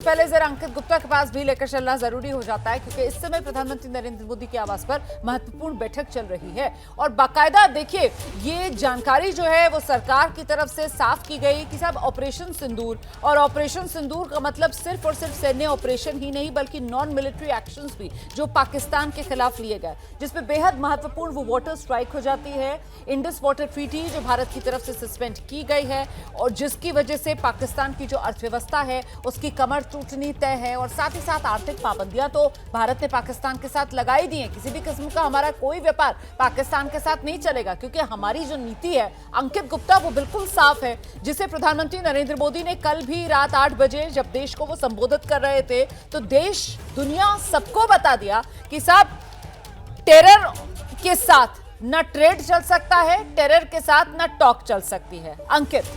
पहले जरा अंकित गुप्ता के पास भी लेकर चलना जरूरी हो जाता है क्योंकि इस समय प्रधानमंत्री नरेंद्र मोदी के आवास पर महत्वपूर्ण बैठक चल रही है और बाकायदा देखिए ये जानकारी जो है वो सरकार की तरफ से साफ की गई कि साहब ऑपरेशन सिंदूर और ऑपरेशन सिंदूर का मतलब सिर्फ और सिर्फ सैन्य ऑपरेशन ही नहीं बल्कि नॉन मिलिट्री एक्शंस भी जो पाकिस्तान के खिलाफ लिए गए जिसमें बेहद महत्वपूर्ण वो वाटर स्ट्राइक हो जाती है इंडस वाटर ट्रीटी जो भारत की तरफ से सस्पेंड की गई है और जिसकी वजह से पाकिस्तान की जो अर्थव्यवस्था है उसकी कमर टूटनी तय है और साथ ही साथ आर्थिक पाबंदियां तो भारत ने पाकिस्तान के साथ लगाई दी हैं। किसी भी किस्म का हमारा कोई व्यापार पाकिस्तान के साथ नहीं चलेगा क्योंकि हमारी जो नीति है अंकित गुप्ता वो बिल्कुल साफ है जिसे प्रधानमंत्री नरेंद्र मोदी ने कल भी रात 8 बजे जब देश को वो संबोधित कर रहे थे तो देश दुनिया सबको बता दिया कि साहब टेरर के साथ न ट्रेड चल सकता है, टेरर के साथ न टॉक चल सकती है। अंकित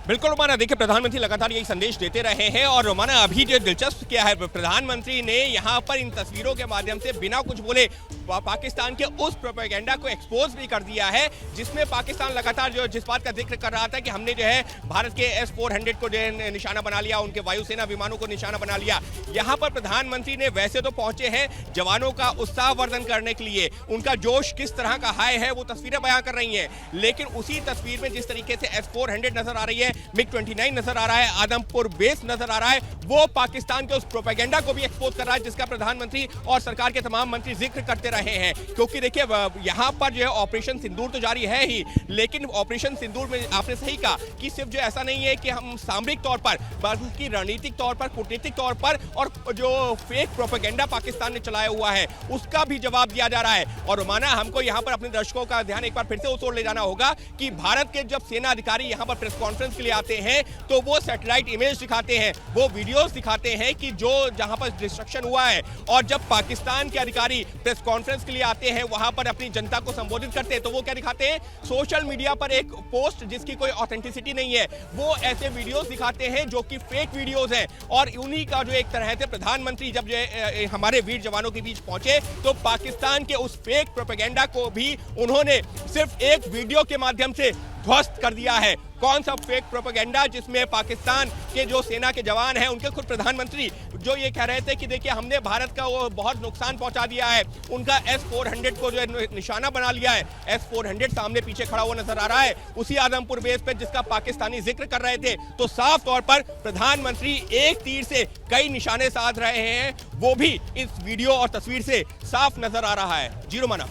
बिल्कुल रोमाना, देखिए प्रधानमंत्री लगातार यही संदेश देते रहे हैं और रोमाना अभी जो दिलचस्प किया है प्रधानमंत्री ने यहाँ पर इन तस्वीरों के माध्यम से बिना कुछ बोले पाकिस्तान के उस प्रोपेगेंडा को एक्सपोज भी कर दिया है जिसमें पाकिस्तान लगातार जो जिस बात का जिक्र कर रहा था कि हमने जो है भारत के S-400 को जो है निशाना बना लिया, उनके वायुसेना विमानों को निशाना बना लिया। यहाँ पर प्रधानमंत्री ने वैसे तो पहुंचे हैं जवानों का उत्साहवर्धन करने के लिए, उनका जोश किस तरह का हाई है वो तस्वीरें बयां कर रही हैं, लेकिन उसी तस्वीर में जिस तरीके से S-400 नजर आ रही है, MiG-29 नजर आ रहा है, आदमपुर बेस नजर आ रहा है, वो पाकिस्तान के उस प्रोपेगेंडा को भी एक्सपोज कर रहा है जिसका प्रधानमंत्री और सरकार के तमाम मंत्री जिक्र करते रहे हैं। क्योंकि देखिए यहाँ पर जो है ऑपरेशन सिंदूर तो जारी है ही, लेकिन ऑपरेशन सिंदूर में आपने सही कहा कि सिर्फ जो ऐसा नहीं है कि हम सामरिक तौर पर बल्कि रणनीतिक तौर पर, कूटनीतिक तौर पर और जो फेक प्रोपेगेंडा पाकिस्तान ने चलाया हुआ है उसका भी जवाब दिया जा रहा है। और माना हमको यहाँ पर अपने दर्शकों का ध्यान एक बार फिर से उस ओर ले जाना होगा कि भारत के जब सेना अधिकारी यहाँ पर प्रेस कॉन्फ्रेंस के लिए आते हैं तो वो सैटेलाइट इमेज दिखाते हैं, वो वीडियोस दिखाते हैं कि जो जहां पर डिस्ट्रक्शन हुआ है, और जब पाकिस्तान के अधिकारी प्रेस कॉन्फ्रेंस के लिए आते हैं वहां पर अपनी जनता को संबोधित करते हैं तो वो क्या दिखाते हैं, सोशल मीडिया पर एक पोस्ट जिसकी कोई ऑथेंटिसिटी नहीं है, वो ऐसे वीडियोस दिखाते हैं जो कि फेक वीडियोस हैं। और उन्हीं का जो एक तरह से प्रधानमंत्री जब जो हमारे वीर जवानों के बीच पहुंचे तो पाकिस्तान के उस फेक प्रोपेगेंडा को भी उन्होंने सिर्फ एक वीडियो के माध्यम से ध्वस्त कर दिया है। कौन सा फेक प्रोपेगेंडा जिसमें पाकिस्तान के जो सेना के जवान हैं उनके खुद प्रधानमंत्री जो ये कह रहे थे कि देखिए हमने भारत का वो बहुत नुकसान पहुंचा दिया है, उनका S-400 को जो है निशाना बना लिया है। S-400 सामने पीछे खड़ा हुआ नजर आ रहा है उसी आदमपुर बेस पे जिसका पाकिस्तानी जिक्र कर रहे थे। तो साफ तौर पर प्रधानमंत्री एक तीर से कई निशाने साध रहे हैं, वो भी इस वीडियो और तस्वीर से साफ नजर आ रहा है। जी रोमाना,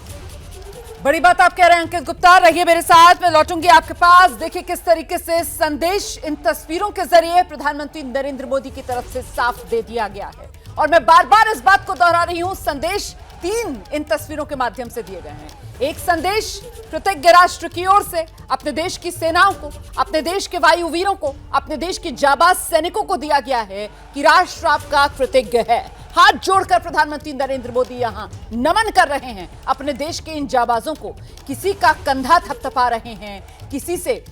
बड़ी बात आप कह रहे हैं अंकित गुप्ता, रहिए मेरे साथ, मैं लौटूंगी आपके पास। देखिए किस तरीके से संदेश इन तस्वीरों के जरिए प्रधानमंत्री नरेंद्र मोदी की तरफ से साफ दे दिया गया है और मैं बार बार इस बात को दोहरा रही हूं, संदेश 3 इन तस्वीरों के माध्यम से दिए गए हैं। एक संदेश कृतज्ञ राष्ट्र की ओर से अपने देश की सेनाओं को, अपने देश के वायुवीरों को, अपने देश के जाबाज सैनिकों को दिया गया है कि राष्ट्र आपका कृतज्ञ है। हाथ जोड़कर प्रधानमंत्री नरेंद्र मोदी यहां नमन कर रहे हैं अपने देश के इन जाबाजों को, किसी का कंधा थपथपा रहे हैं, किसी से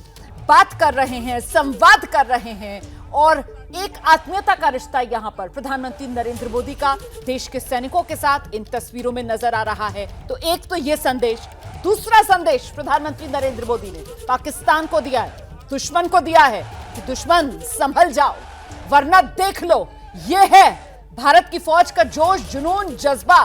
बात कर रहे हैं, संवाद कर रहे हैं और एक आत्मीयता का रिश्ता यहां पर प्रधानमंत्री नरेंद्र मोदी का देश के सैनिकों के साथ इन तस्वीरों में नजर आ रहा है। तो एक तो यह संदेश, दूसरा संदेश प्रधानमंत्री नरेंद्र मोदी ने पाकिस्तान को दिया है, दुश्मन को दिया है कि दुश्मन संभल जाओ वरना देख लो, यह है भारत की फौज का जोश, जुनून, जज्बा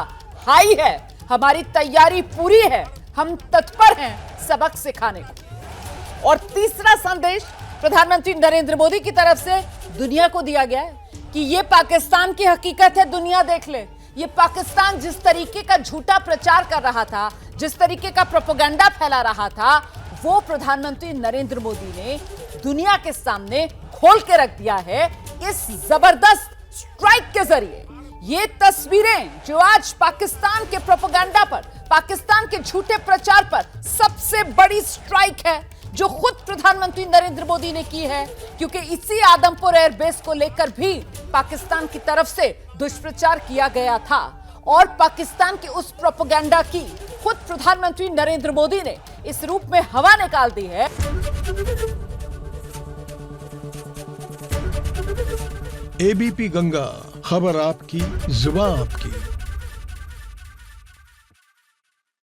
हाई है, हमारी तैयारी पूरी है, हम तत्पर हैं सबक सिखाने को। और तीसरा संदेश प्रधानमंत्री नरेंद्र मोदी की तरफ से दुनिया को दिया गया है कि ये पाकिस्तान की हकीकत है, दुनिया देख ले। ये पाकिस्तान जिस तरीके का झूठा प्रचार कर रहा था, जिस तरीके का प्रोपेगेंडा फैला रहा था, वो प्रधानमंत्री नरेंद्र मोदी ने दुनिया के सामने खोल के रख दिया है इस जबरदस्त स्ट्राइक के जरिए। ये तस्वीरें जो आज पाकिस्तान के प्रोपेगेंडा पर, पाकिस्तान के झूठे प्रचार पर सबसे बड़ी स्ट्राइक है जो खुद प्रधानमंत्री नरेंद्र मोदी ने की है, क्योंकि इसी आदमपुर एयरबेस को लेकर भी पाकिस्तान की तरफ से दुष्प्रचार किया गया था और पाकिस्तान के उस प्रोपेगेंडा की खुद प्रधानमंत्री नरेंद्र मोदी ने इस रूप में हवा निकाल दी है। ABP गंगा, खबर आपकी, जुबान आपकी।